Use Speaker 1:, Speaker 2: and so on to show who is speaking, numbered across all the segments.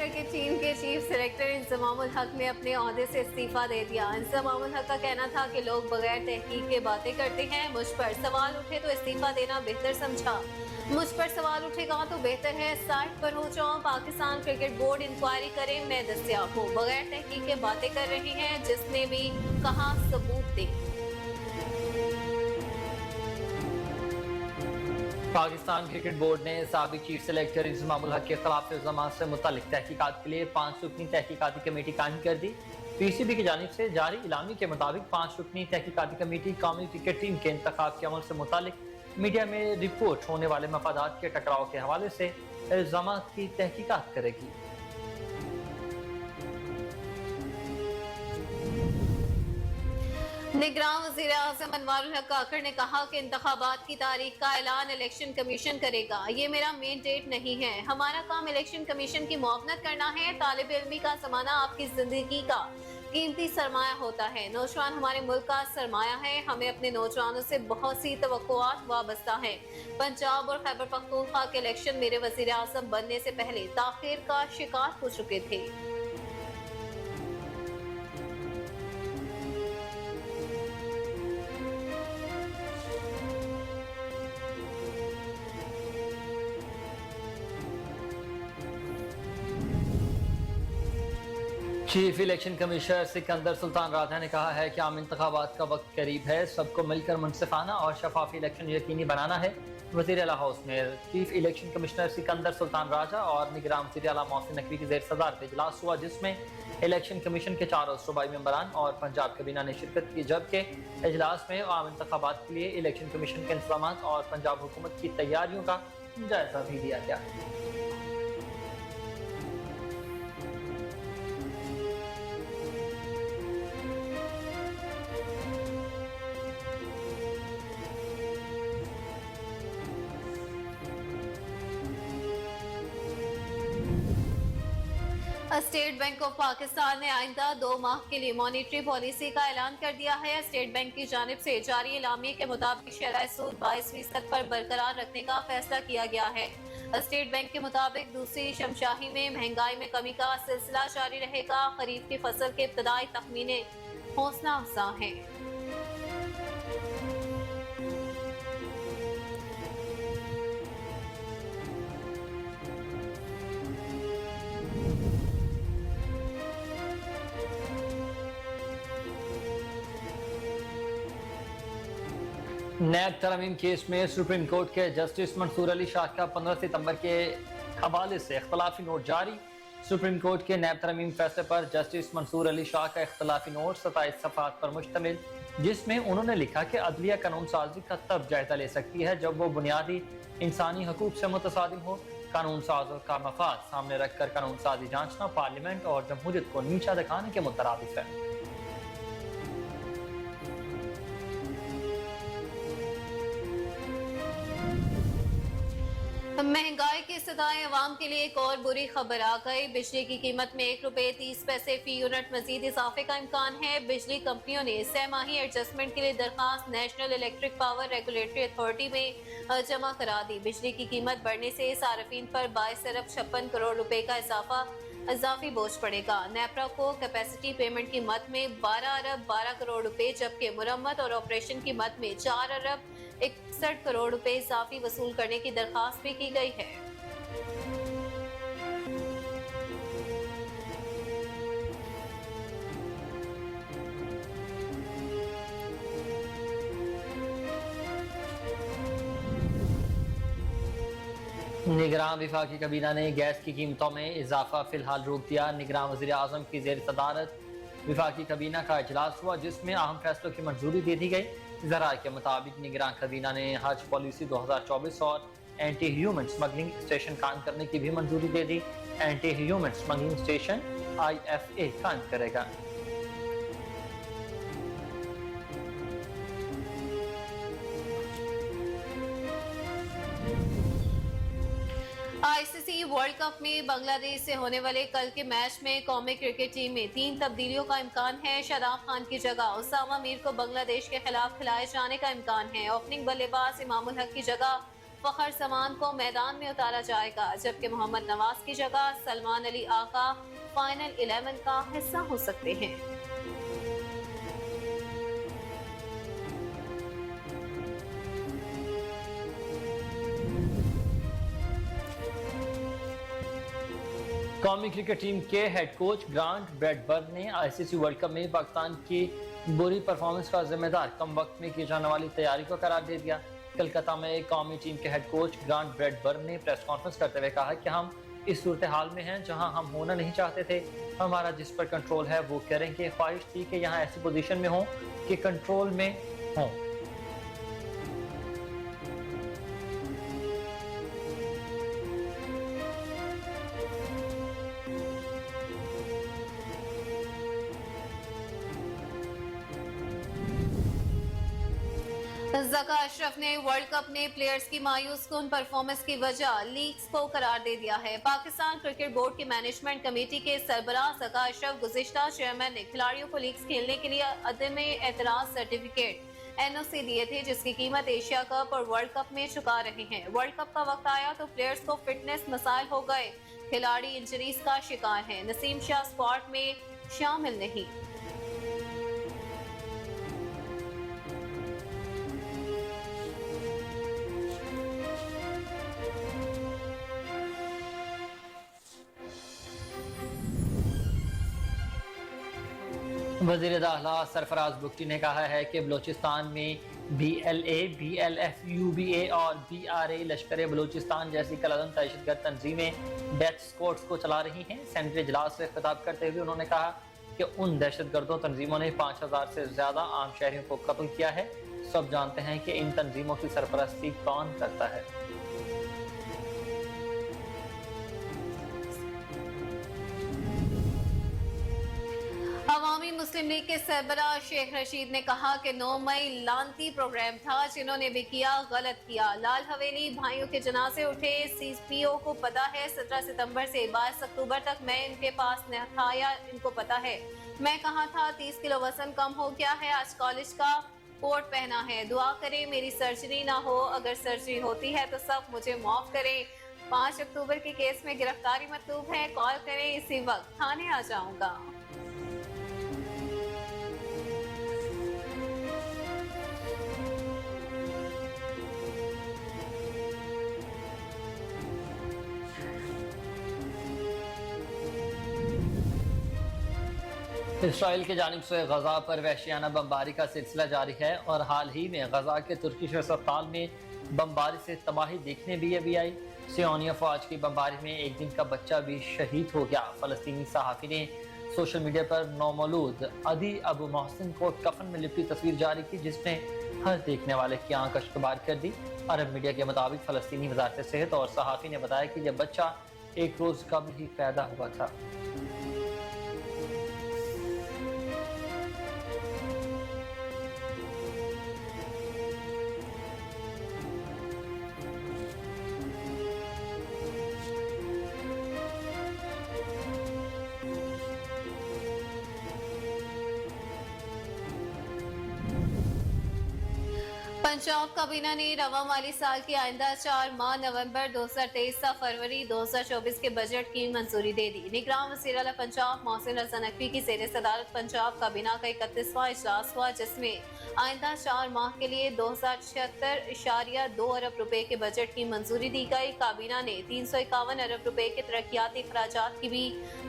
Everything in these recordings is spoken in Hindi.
Speaker 1: क्रिकेट टीम के चीफ सेलेक्टर इंजमामुल हक ने अपने ओहदे से इस्तीफा दे दिया। इंजमामुल हक का कहना था कि लोग बगैर तहकीक के बातें करते हैं। मुझ पर सवाल उठे तो इस्तीफा देना बेहतर समझा। मुझ पर सवाल उठेगा तो बेहतर है साइड पर हो जाऊं। पाकिस्तान क्रिकेट बोर्ड इंक्वायरी करे, मैं दस्तयाब हूँ। बगैर तहकीक के बातें कर रहे हैं, जिसने भी कहा सबूत दे।
Speaker 2: पाकिस्तान क्रिकेट बोर्ड ने साबिक चीफ सेलेक्टर इंजमामुल हक के खिलाफ इल्जामात से मुतालिक तहकीकात के लिए 5 रुकनी तहकीकाती कमेटी कायम कर दी। पीसीबी की जानिब से जारी इलामी के मुताबिक 5 रुकनी तहकीकाती कमेटी कौमी क्रिकेट टीम के इंतखाब के अमल से मुतालिक मीडिया में रिपोर्ट होने वाले मफादात के टकराव के हवाले से इल्जामात की तहकीकात करेगी।
Speaker 1: निगरान वज़ीर आज़म अनवारुल हक काकड़ ने कहा कि इंतखाबात की तारीख का ऐलान इलेक्शन कमीशन करेगा। ये मेरा मेन डेट नहीं है। हमारा काम इलेक्शन कमीशन की मुआवनत करना है। तालिब इल्मी का ज़माना आपकी जिंदगी का कीमती सरमाया होता है। नौजवान हमारे मुल्क का सरमाया है। हमें अपने नौजवानों से बहुत सी तवक्कुआत वाबस्ता है। पंजाब और खैबर पख्तूनख्वा के इलेक्शन मेरे वज़ीर आज़म बनने से पहले ताख़ीर का शिकार हो चुके थे।
Speaker 2: Chief election commissioner Sikandar Sultan Raja ने कहा है कि आम इंतखाबात का वक्त करीब है। सबको मिलकर मुनसिफाना और शफाफ इलेक्शन यकीनी बनाना है। वज़ीर आला हाउस में chief election commissioner Sikandar Sultan Raja और निगरान वज़ीर आला मोहसिन नकवी की ज़ेर सदारत इजलास हुआ, जिसमें इलेक्शन कमीशन के 4 सूबाई मेंबरान और पंजाब कबीना ने शिरकत की। जबकि इजलास में आम इंतखाबात के लिए इलेक्शन कमीशन के इंतजाम और पंजाब हुकूमत की तैयारियों का जायजा भी लिया गया।
Speaker 1: स्टेट बैंक ऑफ पाकिस्तान ने आइंदा 2 माह के लिए मॉनेटरी पॉलिसी का ऐलान कर दिया है। स्टेट बैंक की जानिब से जारी इलामी के मुताबिक शरह सूद 22% पर बरकरार रखने का फैसला किया गया है। स्टेट बैंक के मुताबिक दूसरी शमशाही में महंगाई में कमी का सिलसिला जारी रहेगा। खरीफ की फसल के इब्तदाई तखमीने हौसला अफजा हैं।
Speaker 2: नैब तरमीम केस में सुप्रीम कोर्ट के जस्टिस मंसूर अली शाह का 15 सितंबर के हवाले से इख्तलाफी नोट जारी। सुप्रीम कोर्ट के नैब तरमीम फैसले पर जस्टिस मंसूर अली शाह का इख्तलाफी नोट 27 सफ़हात पर मुश्तमिल, जिसमें उन्होंने लिखा कि अदलिया कानून साजी का तब जायजा ले सकती है जब वो बुनियादी इंसानी हकूक से मुतसादिम हो। कानून साजों का मफाद सामने रखकर कानून साजी जांचना पार्लियामेंट और जमहूरियत को नीचा दिखाने के मुतरादिफ है।
Speaker 1: महंगाई की सदाएं अवाम के लिए एक और बुरी खबर आ गई। बिजली की कीमत में 1 रुपए 30 पैसे फी यूनिट मजीद इजाफे का इम्कान है। बिजली कंपनियों ने सहमाही एडजस्टमेंट के लिए दरखास्त national electric power regulatory authority में जमा करा दी। बिजली की कीमत बढ़ने से सार्फिन पर 22 अरब 56 करोड़ रुपए का इजाफी बोझ पड़ेगा। नेपरा को कैपेसिटी पेमेंट की मद में 12 अरब 12 करोड़ रुपए, जबकि मुरम्मत और ऑपरेशन की मद में 4 अरब 61 करोड़ रुपए इजाफी वसूल करने की दरखास्त भी की गई है।
Speaker 2: निगरान विफाकी कबीना ने गैस की कीमतों में इजाफा फिलहाल रोक दिया। निगरान वज़ीर आज़म की ज़ेर सदारत विफाकी कबीना का इजलास हुआ, जिसमें अहम फैसलों की मंजूरी दे दी गई। ज़राए के मुताबिक निगरान कबीना ने हज पॉलिसी 2024 और एंटी ह्यूमन स्मगलिंग स्टेशन कायम करने की भी मंजूरी दे दी। Anti human smuggling station IFA कायम करेगा।
Speaker 1: ICC वर्ल्ड कप में बांग्लादेश से होने वाले कल के मैच में कौमी क्रिकेट टीम में 3 तब्दीलियों का इम्कान है। शादाब खान की जगह उसामा मीर को बांग्लादेश के खिलाफ खिलाए जाने का इम्कान है। ओपनिंग बल्लेबाज इमामुल हक की जगह फखर जमान को मैदान में उतारा जाएगा, जबकि मोहम्मद नवाज की जगह सलमान अली आका फाइनल 11 का हिस्सा हो सकते हैं।
Speaker 2: कौमी क्रिकेट टीम के हेड कोच ग्रांट ब्रैडबर्न ने आईसीसी वर्ल्ड कप में पाकिस्तान की बुरी परफॉर्मेंस का जिम्मेदार कम वक्त में की जाने वाली तैयारी को करार दे दिया। कलकत्ता में कौमी टीम के हेड कोच ग्रांट ब्रैडबर्न ने प्रेस कॉन्फ्रेंस करते हुए कहा कि हम इस सूरत हाल में हैं जहां हम होना नहीं चाहते थे। हमारा जिस पर कंट्रोल है वो करेंगे। ख्वाहिश थी कि यहाँ ऐसी पोजीशन में हों कि कंट्रोल में हों।
Speaker 1: ज़का अशरफ ने वर्ल्ड कप में प्लेयर्स की मायूस कुन परफॉर्मेंस की वजह लीग्स को करार दे दिया है। पाकिस्तान क्रिकेट बोर्ड की मैनेजमेंट कमेटी के सरबराह ज़का अशरफ गुज़िश्ता चेयरमैन ने खिलाड़ियों को लीग्स खेलने के लिए अदम एतराज़ सर्टिफिकेट NOC दिए थे, जिसकी कीमत एशिया कप और वर्ल्ड कप में चुका रहे हैं। वर्ल्ड कप का वक्त आया तो प्लेयर्स को फिटनेस मसाइल हो गए। खिलाड़ी इंजरीज का शिकार है। नसीम शाह स्क्वाड में शामिल नहीं।
Speaker 2: वज़ीर दाखिला सरफराज बुगटी ने कहा है कि बलूचिस्तान में BLA, BLF, UBA और BRA लश्कर बलूचिस्तान जैसी कलअदम दहशतगर्द तंजीमें डेथ स्क्वाड्स को चला रही हैं। सेनेटरी इजलास से खिताब करते हुए उन्होंने कहा कि उन दहशतगर्दों तंजीमों ने 5000 से ज़्यादा आम शहरियों को कत्ल किया है। सब जानते हैं कि इन तंजीमों की सरपरस्ती कौन करता है।
Speaker 1: अवामी मुस्लिम लीग के सरबराह शेख रशीद ने कहा कि 9 मई लानती प्रोग्राम था, जिन्होंने भी किया गलत किया। लाल हवेली भाइयों के जनाजे उठे। CPO को पता है 17 सितंबर से 22 अक्टूबर तक मैं इनके पास न था, या इनको पता है मैं कहाँ था। 30 किलो वजन कम हो गया है। आज कॉलेज का कोट पहना है। दुआ करें मेरी सर्जरी ना हो। अगर सर्जरी होती है तो सब मुझे माफ करें। 5 अक्टूबर के केस में गिरफ्तारी मतलूब है। कॉल करें, इसी वक्त थाने आ जाऊंगा।
Speaker 2: इसराइल की जानिब से गजा पर वहशियाना बमबारी का सिलसिला जारी है और हाल ही में गजा के तुर्किश अस्पताल में बमबारी से तबाही देखने भी आई। सियोनिया फौज की बमबारी में एक दिन का बच्चा भी शहीद हो गया। फलस्तीनी सहाफ़ी ने सोशल मीडिया पर नौमौलूद अदी अबू मोहसिन को कफन में लिपटी तस्वीर जारी की, जिसमें हर देखने वाले की आंख अश्कबार कर दी। अरब मीडिया के मुताबिक फलस्तीनी वज़ारत सेहत और सहाफ़ी ने बताया कि यह बच्चा एक रोज़ कबल ही पैदा हुआ था।
Speaker 1: पंजाब काबीना ने रवा माली साल की आइंदा 4 माह नवंबर 2023 से फरवरी 2024 के बजट की मंजूरी दे दी। निगरान वज़ीर आला पंजाब मोहसिन रज़ा नकवी की ज़ेर सदारत पंजाब काबीना का 31वां इजलास हुआ, जिसमें आइंदा 4 माह के लिए 2076.2 अरब रुपए के बजट की मंजूरी दी गई। काबीना ने 351 अरब रुपए के तरक्याती अखराजात की भी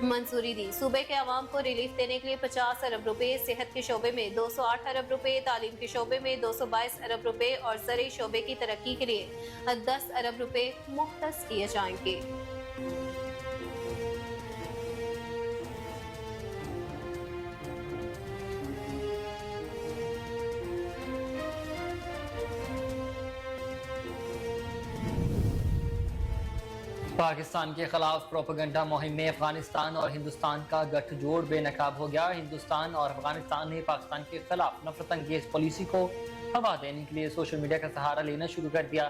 Speaker 1: मंजूरी दी। सूबे के अवाम को रिलीफ देने के लिए 50 अरब रुपए, सेहत के शोबे में 208 अरब रुपए, तालीम के शोबे में 222 अरब रुपए और ज़रई शोबे की तरक्की के लिए 10 अरब रुपए मुख्तस किए जाएंगे।
Speaker 2: पाकिस्तान के खिलाफ प्रोपेगेंडा मुहिम में अफगानिस्तान और हिंदुस्तान का गठजोड़ बेनकाब हो गया। हिंदुस्तान और अफगानिस्तान ने पाकिस्तान के खिलाफ नफरत अंगेज पॉलिसी को हवा देने के लिए सोशल मीडिया का सहारा लेना शुरू कर दिया।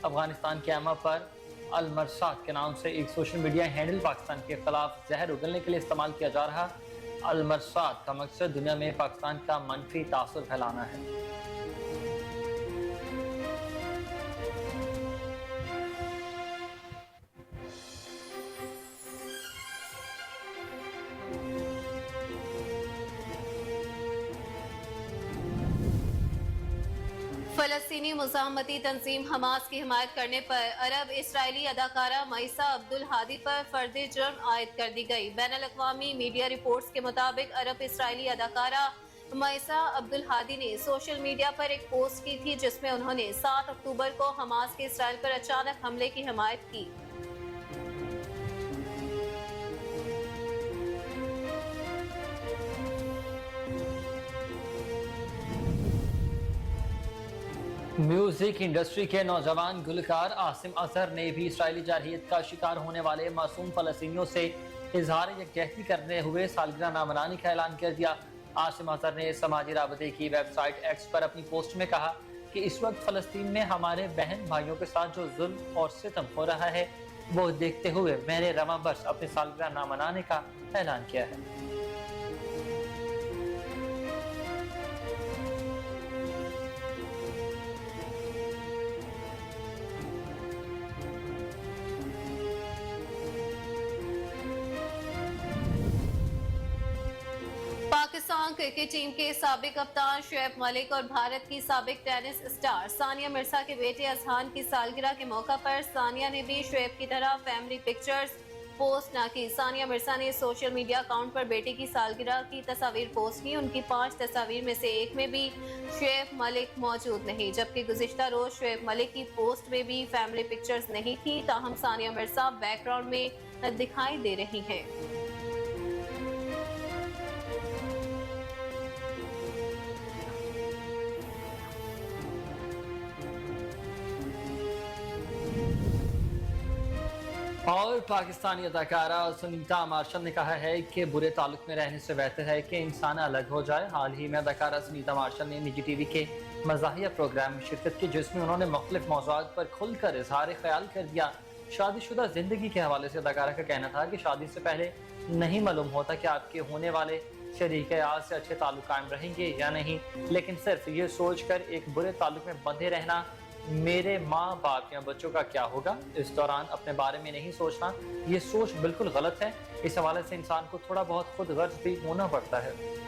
Speaker 2: अफगानिस्तान के अमा पर अल-मरसाद के नाम से एक सोशल मीडिया हैंडल पाकिस्तान के खिलाफ जहर उगलने के लिए इस्तेमाल किया जा रहा। अल-मरसाद का मकसद दुनिया में पाकिस्तान का मनफी तासुर फैलाना है।
Speaker 1: फलस्तीनी मुजाहमती तंजीम हमास की हिमायत करने पर अरब इसराइली अदाकारा मईसा अब्दुल हादी पर फर्द जुर्म आयद कर दी गई। बैनुल-अक़वामी मीडिया रिपोर्ट्स के मुताबिक अरब इसराइली अदाकारा मईसा अब्दुल हादी ने सोशल मीडिया पर एक पोस्ट की थी जिसमें उन्होंने 7 अक्टूबर को हमास के इसराइल पर अचानक हमले की हिमायत की।
Speaker 2: म्यूजिक इंडस्ट्री के नौजवान गुलकार आसिम अजहर ने भी इसराइली जारहियत का शिकार होने वाले मासूम फलस्तीनियों से इजहार यकजहती करते हुए सालगिरह ना मनाने का ऐलान कर दिया। आसिम अजहर ने समाजी राबते की वेबसाइट एक्स पर अपनी पोस्ट में कहा कि इस वक्त फलस्तीन में हमारे बहन भाइयों के साथ जो जुल्म और सितम हो रहा है वो देखते हुए मैंने रवां बरस अपनी सालगिरह ना मनाने का ऐलान किया है।
Speaker 1: पाकिस्तान क्रिकेट टीम के साबिक कप्तान शुएब मलिक और भारत की साबिक टेनिस स्टार सानिया मिर्जा के बेटे अजहान की सालगिरह के मौका पर सानिया ने भी शुएब की तरह फैमिली पिक्चर्स पोस्ट न की। सानिया मिर्जा ने सोशल मीडिया अकाउंट पर बेटे की सालगिरह की तस्वीर पोस्ट की। उनकी 5 तस्वीर में से एक में भी शुएब मलिक मौजूद नहीं, जबकि गुज़िश्ता रोज शुएब मलिक की पोस्ट में भी फैमिली पिक्चर्स नहीं थी। ताहम सानिया मिर्जा बैकग्राउंड में दिखाई दे रही हैं।
Speaker 2: और पाकिस्तानी अदाकारा सुनीता मार्शल ने कहा है कि बुरे ताल्लुक में रहने से बेहतर है कि इंसान अलग हो जाए। हाल ही में अदाकारा सुनीता मार्शल ने निजी टीवी के मज़ाहिया प्रोग्राम में शिरकत की जिसमें उन्होंने मुख्तलिफ मौज़ूआत पर खुलकर इजहार ख्याल कर दिया। शादीशुदा जिंदगी के हवाले से अदाकारा का कहना था कि शादी से पहले नहीं मालूम होता कि आपके होने वाले शरीक-ए-आज़ से अच्छे ताल्लुक कायम रहेंगे या नहीं, लेकिन सिर्फ ये सोच कर एक बुरे ताल्लुक में बंधे रहना मेरे माँ बाप या बच्चों का क्या होगा, इस दौरान अपने बारे में नहीं सोचना, ये सोच बिल्कुल गलत है। इस हवाले से इंसान को थोड़ा बहुत खुद गर्ज भी होना पड़ता है।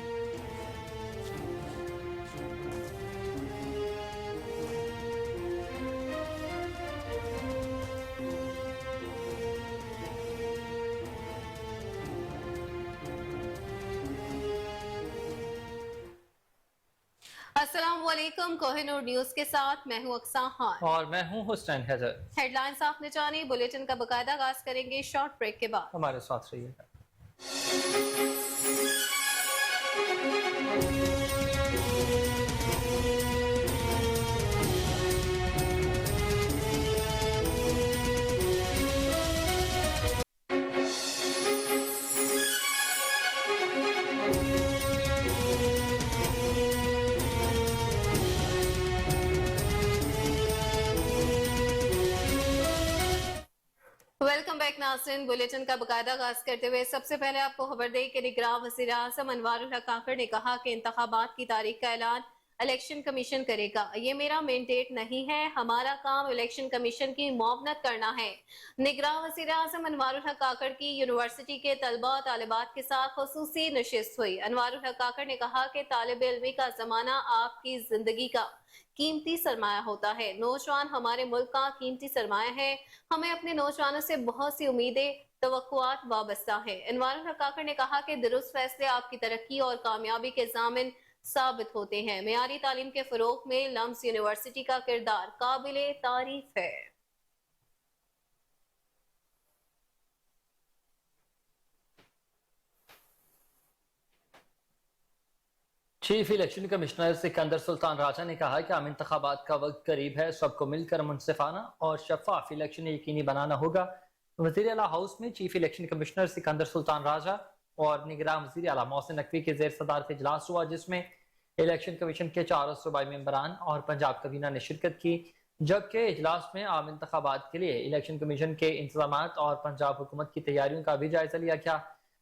Speaker 1: अस्सलाम वालेकुम, कोहिनूर न्यूज के साथ मैं हूं अक्सा खान
Speaker 2: और मैं हूं हुसैन हैदर।
Speaker 1: हेडलाइंस आपने जानी, बुलेटिन का बकायदा आगाज करेंगे शॉर्ट ब्रेक के बाद।
Speaker 2: हमारे साथ रहिएगा।
Speaker 1: वेलकम बैक नाज़रीन, बुलेटिन का बकायदा आगाज करते हुए सबसे पहले आपको खबर दें कि निगरान वज़ीर आज़म अनवारुल हक काकड़ ने कहा कि इंतखाबात की तारीख का ऐलान इलेक्शन कमीशन करेगा। ये मेरा मैंडेट नहीं है, हमारा काम इलेक्शन कमीशन की मुआवनत करना है। निगरान वज़ीर आज़म अनवारुल हक काकड़ की यूनिवर्सिटी के तलबा और तालिबात के साथ खुसूसी नशिस्त हुई। अनवारुल हक काकड़ ने कहा कि तालिब इल्मी का जमाना आपकी जिंदगी का कीमती सरमाया होता है। नौजवान हमारे मुल्क का कीमती सरमाया है। हमें अपने नौजवानों से बहुत सी उम्मीदें तवक्कुआत वाबस्ता है। अनवारुल हक काकड़ ने कहा कि दुरुस्त फैसले आपकी तरक्की और कामयाबी के ज़ामिन साबित होते हैं। मेयारी तालीम के फरोग में लम्स यूनिवर्सिटी का किरदार काबिले तारीफ है।
Speaker 2: Chief election commissioner Sikandar Sultan Raja ने कहा कि आम इंतखाबात का वक्त करीब है, सबको मिलकर मुनसिफाना और शफाफ इलेक्शन यकीनी बनाना होगा। वज़ीर आला हाउस में chief election commissioner Sikandar Sultan Raja और निगरान वज़ीर आला मोहसिन नकवी के ज़ेर सदारत इजलास हुआ जिसमें इलेक्शन कमीशन के 4 सूबाई मेंबरान और पंजाब कबीना ने शिरकत की, जबकि इजलास में आम इंतखाबात के लिए इलेक्शन कमीशन के इंतजामात और पंजाब हुकूमत की तैयारियों का भी जायजा लिया गया।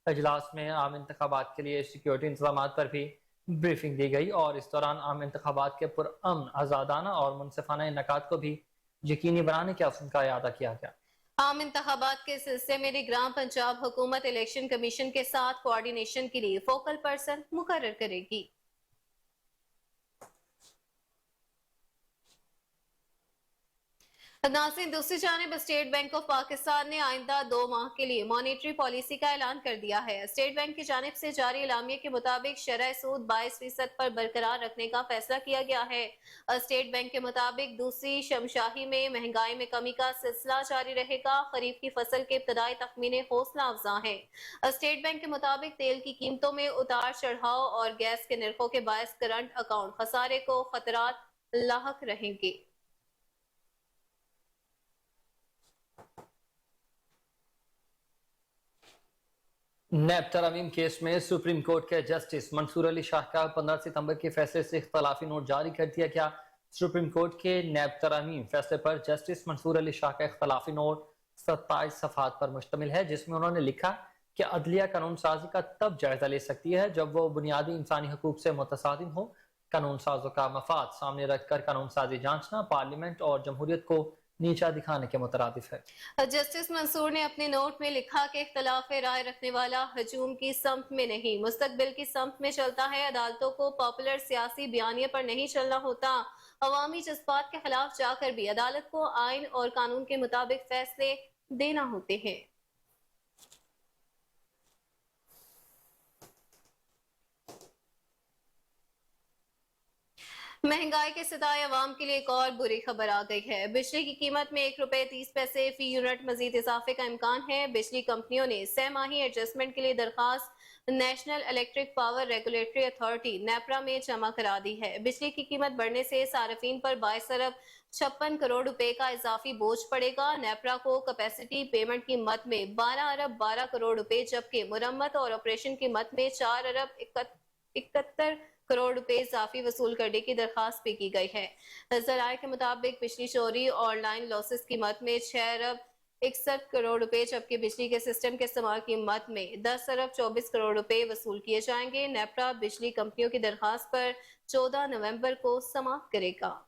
Speaker 2: इजलास में आम इंतखाबात के लिए सिक्योरिटी इंतजामात पर भी ब्रीफिंग दी गई और इस दौरान आम इंतखाबात के पुरअमन, आज़ादाना और मुनसिफाना इनेकात को भी यकीनी बनाने के असूल का अदा किया गया।
Speaker 1: आम इंतखाबात के सिलसिले में निगरान पंजाब हुकूमत इलेक्शन कमीशन के साथ कोऑर्डिनेशन के लिए फोकल पर्सन मुकर्रर करेगी। नाज़रीन, दूसरी जानिब स्टेट बैंक ऑफ पाकिस्तान ने आइंदा 2 माह के लिए मॉनेटरी पॉलिसी का ऐलान कर दिया है। स्टेट बैंक की जानिब से जारी एलामिया के मुताबिक शरह सूद 22% पर बरकरार रखने का फैसला किया गया है। स्टेट बैंक के मुताबिक दूसरी शमशाही में महंगाई में कमी का सिलसिला जारी रहेगा। खरीफ की फसल के इब्तदाई तखमीने हौसला अफजा है। स्टेट बैंक के मुताबिक तेल की कीमतों में उतार चढ़ाव और गैस के निर्खों के बायस करंट अकाउंट खसारे को खतरात लाहक रहेंगे।
Speaker 2: नैब तरमीम केस में सुप्रीम कोर्ट के जस्टिस मंसूर अली शाह का 15 सितंबर के फैसले से इख्तलाफी नोट जारी कर दिया गया। सुप्रीम कोर्ट के नैब तरमीम फैसले पर जस्टिस मंसूर अली शाह का इख्तलाफी नोट 27 सफ़हात पर मुश्तमिल है, जिसमें उन्होंने लिखा कि अदलिया कानून साजी का तब जायजा ले सकती है जब वो बुनियादी इंसानी हकूक से मुतसादिम हो। कानून साजों का मफाद सामने रखकर कानून साजी जांचना पार्लियामेंट और जमहूरियत को नीचा दिखाने के मुतरादिफ है।
Speaker 1: जस्टिस मंसूर ने अपने नोट में लिखा कि इख्तलाफ राय रखने वाला हजूम की समत में नहीं, मुस्तकबिल की समत में चलता है। अदालतों को पॉपुलर सियासी बयानिए पर नहीं चलना होता। अवामी जज्बात के खिलाफ जाकर भी अदालत को आइन और कानून के मुताबिक फैसले देना होते हैं। महंगाई के सताए अवाम के लिए एक और बुरी खबर आ गई है। बिजली की कीमत में 1 रुपए 30 पैसे फी यूनिट मजीद इजाफे का इम्कान है। बिजली कंपनियों ने 6 माही एडजस्टमेंट के लिए दरखास्त national electric power regulatory authority NEPRA में जमा करा दी है। बिजली की कीमत बढ़ने से सार्फिन पर 22 अरब 56 करोड़ रुपए का इजाफी बोझ पड़ेगा। नेपरा को कैपेसिटी पेमेंट की मद में 12 अरब 12 करोड़ रुपए, जबकि मुरम्मत और ऑपरेशन की मद में 4 अरब 71 करोड़ रुपए इजाफी वसूल करने की दरखास्त भी की गई है। जराये के मुताबिक बिजली चोरी और लाइन लॉसेस की मद में 6 अरब 61 करोड़ रुपए, जबकि बिजली के सिस्टम के इस्तेमाल की मद में 10 अरब 24 करोड़ रुपए वसूल किए जाएंगे। नेपरा बिजली कंपनियों की दरखास्त पर 14 नवंबर को समाप्त करेगा।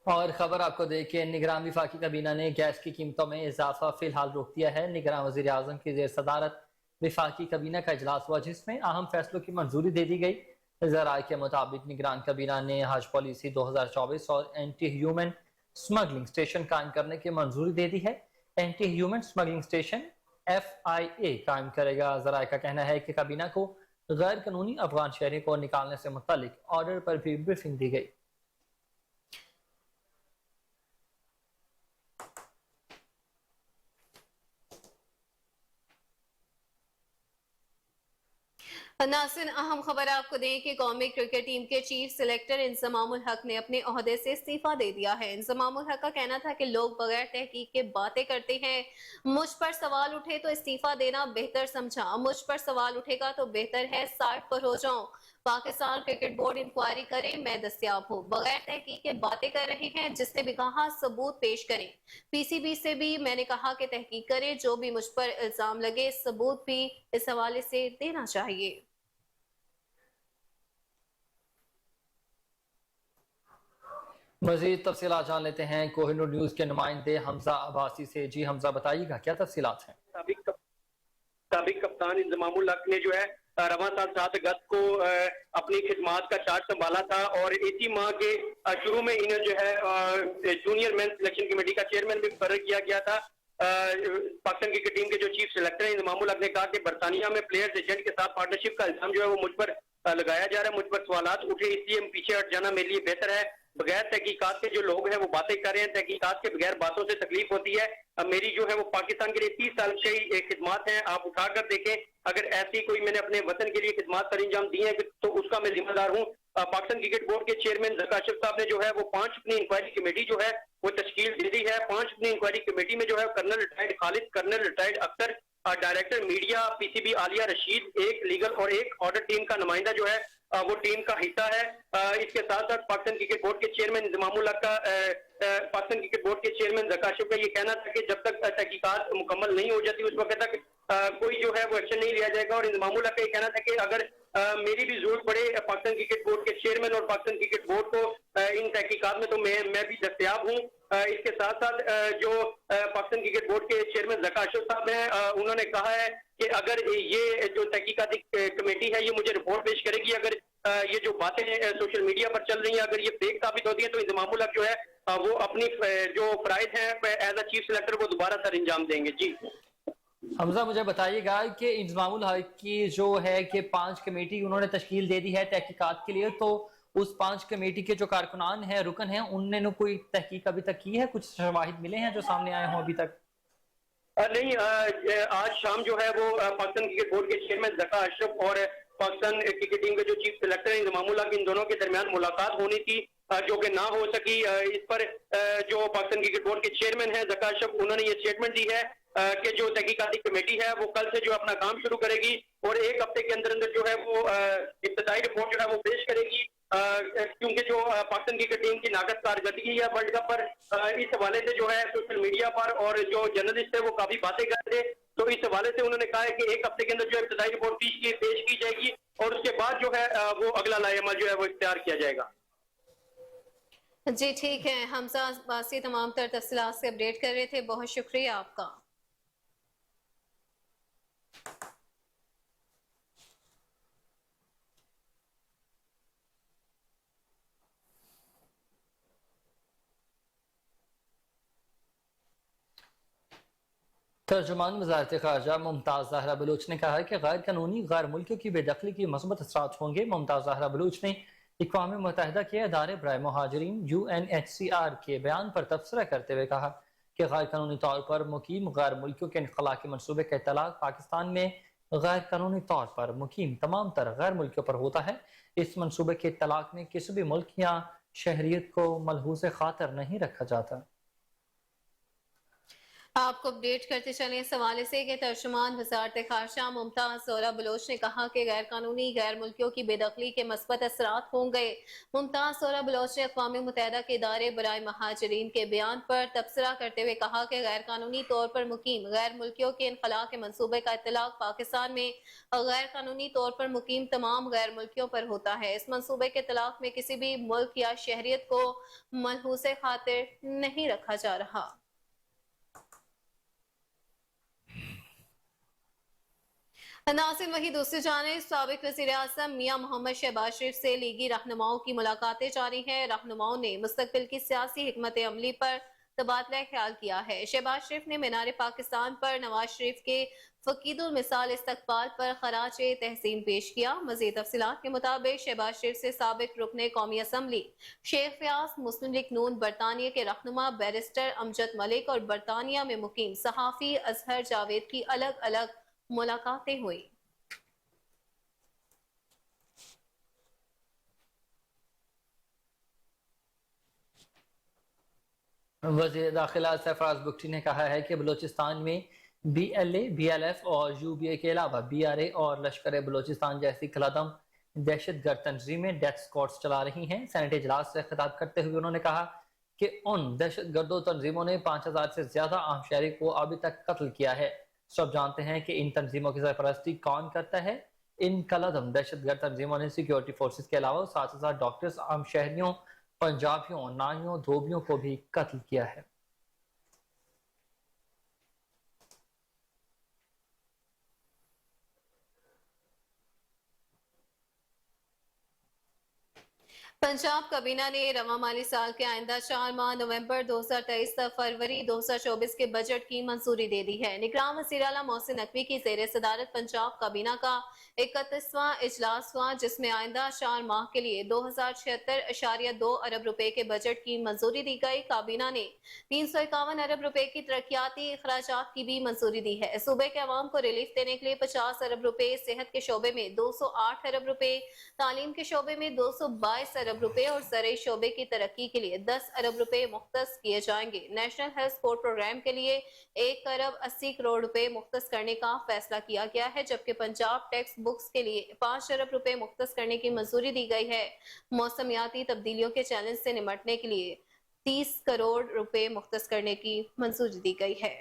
Speaker 2: और खबर आपको देखिए, निगरान विफाकी काबीना ने गैस की कीमतों में इजाफा फिलहाल रोक दिया है। निगरान वजीर आजम की जेर सदारत विफाकी काबीना का इजलास हुआ, जिसमें अहम फैसलों की मंजूरी दे दी गई। जराये के मुताबिक निगरान काबीना ने हज पॉलिसी 2024 और एंटी ह्यूमन स्मगलिंग स्टेशन कायम करने की मंजूरी दे दी है। Anti human smuggling station FIA कायम करेगा। जराये का कहना है कि काबीना को गैर कानूनी अफगान शहरी को निकालने से मुतालिक ऑर्डर पर भी ब्रीफिंग दी गई।
Speaker 1: नासिन, अहम खबर आपको दें कि कौमी क्रिकेट टीम के चीफ सिलेक्टर इंजमामुल हक ने अपने ओहदे से इस्तीफा दे दिया है। इंजमामुल हक का कहना था कि लोग बगैर तहकीक के बातें करते हैं। मुझ पर सवाल उठे तो इस्तीफा देना बेहतर समझा, मुझ पर सवाल उठेगा तो बेहतर है साइड पर हो जाऊं। पाकिस्तान क्रिकेट बोर्ड इंक्वायरी करे, मैं दस्तयाब हूँ। बगैर तहकीक के बातें कर रहे हैं, जिसने भी कहा सबूत पेश करें। PCB से भी मैंने कहा कि तहकीक करें, जो भी मुझ पर इल्जाम लगे सबूत भी इस हवाले से देना चाहिए।
Speaker 2: मजीद तफसीलात जान लेते हैं कोहिनूर न्यूज के नुमाइंदे हमजा अब्बासी से। जी हमजा, बताइएगा क्या तफसीलात हैं?
Speaker 3: साबिक कप्तान इंजमामुल हक ने जो है रवां साल 7 अगस्त को अपनी खिदमात का चार्ज संभाला था और इसी माह के शुरू में इन्हें जो है जूनियर मेंस सिलेक्शन कमेटी का चेयरमैन भी मुकर्रर किया गया था। पाकिस्तान क्रिकेट टीम के जो चीफ सिलेक्टर हैं इंजमामुल हक ने कहा कि बरतानिया में प्लेयर्स एजेंट के साथ पार्टनरशिप का इल्जाम जो है वो मुझ पर लगाया जा रहा है, मुझ पर सवालात उठे, इसलिए पीछे हट जाना मेरे लिए बेहतर है। बगैर तहकीकात के जो लोग हैं वो बातें कर रहे हैं, तहकीकात के बगैर बातों से तकलीफ होती है। मेरी जो है वो पाकिस्तान के लिए 30 साल की खिदमात है, आप उठाकर देखें। अगर ऐसी कोई मैंने अपने वतन के लिए खिदमात सर अंजाम दी है तो उसका मैं जिम्मेदार हूँ। पाकिस्तान क्रिकेट बोर्ड के चेयरमैन जकाशफ साहब ने जो है वो 5 अपनी इंक्वायरी कमेटी जो है वो तश्कील दे दी है। 5 अपनी इंक्वायरी कमेटी में जो है colonel retired Khalid, colonel retired Akhtar, director media PCB Aliya Rashid, एक लीगल और एक ऑडिट टीम का नुमाइंदा जो है वो टीम का हिस्सा है। इसके साथ साथ पाकिस्तान क्रिकेट बोर्ड के चेयरमैन इंजमामुल हक का पाकिस्तान क्रिकेट बोर्ड के चेयरमैन जकाशफ का ये कहना था कि जब तक तहकीकात मुकम्मल नहीं हो जाती उस वक्त तक कोई जो है वो एक्शन नहीं लिया जाएगा। और इंजमामुल हक का ये कहना था कि अगर मेरी भी जरूरत पड़े पाकिस्तान क्रिकेट बोर्ड के चेयरमैन और पाकिस्तान क्रिकेट बोर्ड को इन तहकीकात में तो मैं भी दस्तयाब हूँ। इसके साथ साथ जो पाकिस्तान क्रिकेट बोर्ड के चेयरमैन जकाशफ साहब हैं उन्होंने कहा है कि अगर ये जो तहकीकाती कमेटी है ये मुझे रिपोर्ट पेश करेगी, अगर ये जो बातें सोशल मीडिया पर चल रही हैं, अगर ये फेक साबित होती है तो इंजमामुल हक जो है वो अपनी जो फराइज हैं एज अ चीफ सेलेक्टर वो दोबारा सर अंजाम देंगे। जी
Speaker 2: हमजा, मुझे बताइएगा कि इंतजामुल हक की जो है कि 5 कमेटी उन्होंने तश्कील दे दी है तहकीकात के लिए, तो उस 5 कमेटी के जो कारकुनान हैं, रुकन हैं, उनने कोई तहकीक अभी तक की है? कुछ शवाहिद मिले हैं जो सामने आए हों अभी तक?
Speaker 3: नहीं, आज शाम जो है वो पाकिस्तान क्रिकेट बोर्ड के चेयरमैन जका अशरफ और पाकिस्तान क्रिकेट टीम के जो चीफ सेलेक्टर हैं इंजमामुल हक, इन दोनों के दरमियान मुलाकात होनी थी जो कि ना हो सकी। इस पर जो पाकिस्तान क्रिकेट बोर्ड के चेयरमैन हैं जका अशरफ, उन्होंने ये स्टेटमेंट दी है कि जो तहकीकाती कमेटी है वो कल से जो अपना काम शुरू करेगी और 1 हफ्ते के अंदर अंदर जो है वो इब्तदाई रिपोर्ट जो है वो पेश करेगी, क्योंकि जो पाकिस्तान क्रिकेट टीम की नाकद कारकर्दगी है वर्ल्ड कप पर, इस हवाले से जो है सोशल मीडिया पर और जो जर्नलिस्ट है वो काफी बातें कर रहे थे। तो इस हवाले से उन्होंने कहा है कि 1 हफ्ते के अंदर जो है इब्तदाई रिपोर्ट पेश की जाएगी और उसके बाद जो है वो अगला लाएअमल जो है वो इख्तियार किया जाएगा।
Speaker 1: जी ठीक है, हमजा अब्बासी तमाम तर तफसीलात से अपडेट कर रहे थे, बहुत शुक्रिया आपका।
Speaker 2: तर्जुमान वज़ारत ख़ारजा मुमताज़ ज़हरा बलूच ने कहा है कि गैर कानूनी गैर मुल्कियों की बेदखली की मस्बत असरात होंगे। मुमताज़ ज़हरा बलूच ने अक़वाम मुत्तहिदा के अदारे बराए मुहाजिरीन UNHCR के बयान पर तबसरा करते हुए कहा कि गैर कानूनी तौर पर मुकीम गैर मुल्कियों के इनखला के मनसूबे का इत्तलाक़ पाकिस्तान में गैर कानूनी तौर पर मुकीम तमाम तर गैर मुल्कियों पर होता है। इस मनसूबे के इत्तलाक़ में किसी भी मुल्क या शहरियत को मलहूज़ खातर नहीं रखा जाता।
Speaker 1: आपको अपडेट करते चले इस हवाले से कि तर्जुमान वज़ारत ख़ारजा मुमताज़ ज़हरा बलोच ने कहा कि गैर कानूनी गैर मुल्कियों की बेदखली के मस्बत असरात होंगे। मुमताज़ ज़हरा बलोच ने अक़वाम मुत्तहिदा के इदारे बराए महाजरीन के बयान पर तबसरा करते हुए कहा कि गैर कानूनी तौर पर मुकीम गैर मुल्कियों के इनखला के मनसूबे का इत्तलाक़ पाकिस्तान में गैर कानूनी तौर पर मुकीम तमाम गैर मुल्कियों पर होता है। इस मनसूबे के इत्तलाक़ में किसी भी मुल्क या शहरियत को मलहूज़ खातिर नहीं रखा जा रहा। नासिर वही दूसरी जानिब साबिक वज़ीर आज़म मियां मोहम्मद शहबाज शरीफ से लीगी रहनुमाओं की मुलाकातें जारी हैं। रहनुमाओं ने मुस्तक़बिल की सियासी हिकमत अमली पर तबादला ख्याल किया है। शहबाज शरीफ ने मीनार पाकिस्तान पर नवाज शरीफ के फ़कीदुल मिसाल इस्तकबाल पर खराज तहसीन पेश किया। मज़ीद तफसीलात के मुताबिक शहबाज शरीफ से साबिक रुकने कौमी असम्बली शेख फयाज, मुस्लिम लीग नून बरतानिया के रहनुमा बैरिस्टर अमजद मलिक और बरतानिया में मुकीम सहाफ़ी अजहर जावेद की अलग अलग मुलाकातें हुई।
Speaker 2: वज़ीर दाखिला सरफराज बुगटी ने कहा है कि बलूचिस्तान में BLA, BLF और UBA के अलावा BRA और लश्कर बलूचिस्तान जैसी कलदम दहशतगर्द तंजीमें डेथ स्क्वाड्स चला रही हैं। सेनेट इजलास से खिताब करते हुए उन्होंने कहा कि उन दहशतगर्दों तंजीमों ने 5000 से ज्यादा आम शहरी को अभी तक कत्ल किया है। सब जानते हैं कि इन तंजीमों की सरपरस्ती कौन करता है। इन कलदम दहशतगर्द तंजीमों ने सिक्योरिटी फोर्सेस के अलावा 7000 डॉक्टर्स, आम शहरियों, पंजाबियों, नाइयों, धोबियों को भी कत्ल किया है।
Speaker 1: पंजाब काबीना ने रवा माली साल के आइंदा 4 माह नवंबर 2023 तक फरवरी 2024 के बजट की मंजूरी दे दी है। निगरान वज़ीर आला मोहसिन नकवी की ज़ेर सदारत पंजाब काबीना का 31वां इजलास हुआ, जिसमें आइंदा 4 माह के लिए 2076.2 अरब रुपए के बजट की मंजूरी दी गई। काबीना ने 351 अरब रुपए की तरक्याती अखराजात की भी मंजूरी दी है। सूबे के अवाम को रिलीफ देने के लिए 50 अरब रुपए, सेहत के शोबे में 208 अरब रुपए, तालीम के शोबे में 222 अरब रुपए और ज़राई शोबे की तरक्की के लिए 10 अरब रुपए मुख्तस किए जाएंगे। नेशनल हेल्थ सपोर्ट प्रोग्राम के लिए 1 अरब 80 करोड़ रुपए मुख्तस करने का फैसला किया गया है, जबकि पंजाब टेक्स्ट बुक्स के लिए 5 अरब रुपए मुख्तस करने की मंजूरी दी गई है। मौसमियाती तब्दीलियों के चैलेंज से निपटने के लिए 30 करोड़ रुपए मुख्तस करने की मंजूरी दी गई है।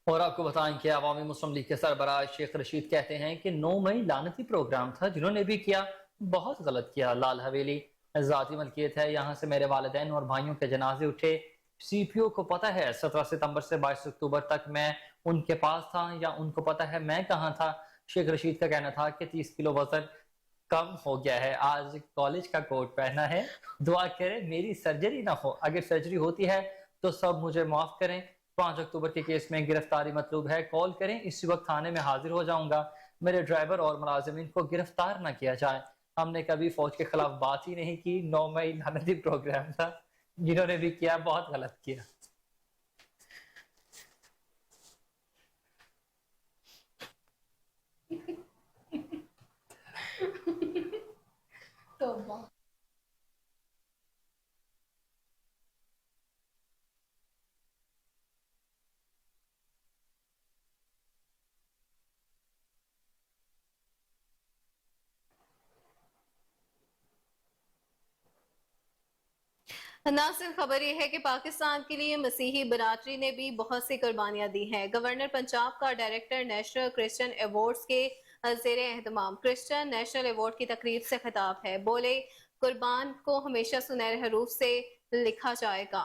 Speaker 2: और आपको बताएं कि अवामी मुस्लिम लीग के सरबराह शेख रशीद कहते हैं कि 9 मई लानती प्रोग्राम था, जिन्होंने भी किया बहुत गलत किया। लाल हवेली जाती मलकियत है, यहाँ से मेरे वालिदैन और भाइयों के जनाजे उठे, सीपीओ को पता है 17 सितंबर से 22 अक्टूबर तक मैं उनके पास था, या उनको पता है मैं कहाँ था? शेख रशीद का कहना था कि 30 किलो वजन कम हो गया है, आज कॉलेज का कोट पहना है, दुआ करें मेरी सर्जरी ना हो, अगर सर्जरी होती है तो सब मुझे माफ करें। 5 अक्टूबर के केस में गिरफ्तारी मतलूब है, कॉल करें, इसी वक्त थाने में हाजिर हो जाऊंगा। मेरे ड्राइवर और मुलाजिमीन को गिरफ्तार ना किया जाए। हमने कभी फौज के खिलाफ बात ही नहीं की। 9 मई लानती प्रोग्राम था, जिन्होंने भी किया बहुत गलत किया।
Speaker 1: तो नासिर, खबर यह है कि पाकिस्तान के लिए मसीही बरादरी ने भी बहुत सी कुर्बानियां दी हैं। गवर्नर पंजाब का डायरेक्टर नेशनल क्रिश्चियन अवार्ड्स के जेर एहतमाम क्रिश्चियन नेशनल अवार्ड की तकरीब से खिताब है। बोले, कुर्बान को हमेशा सुनहरे हरूफ से लिखा जाएगा।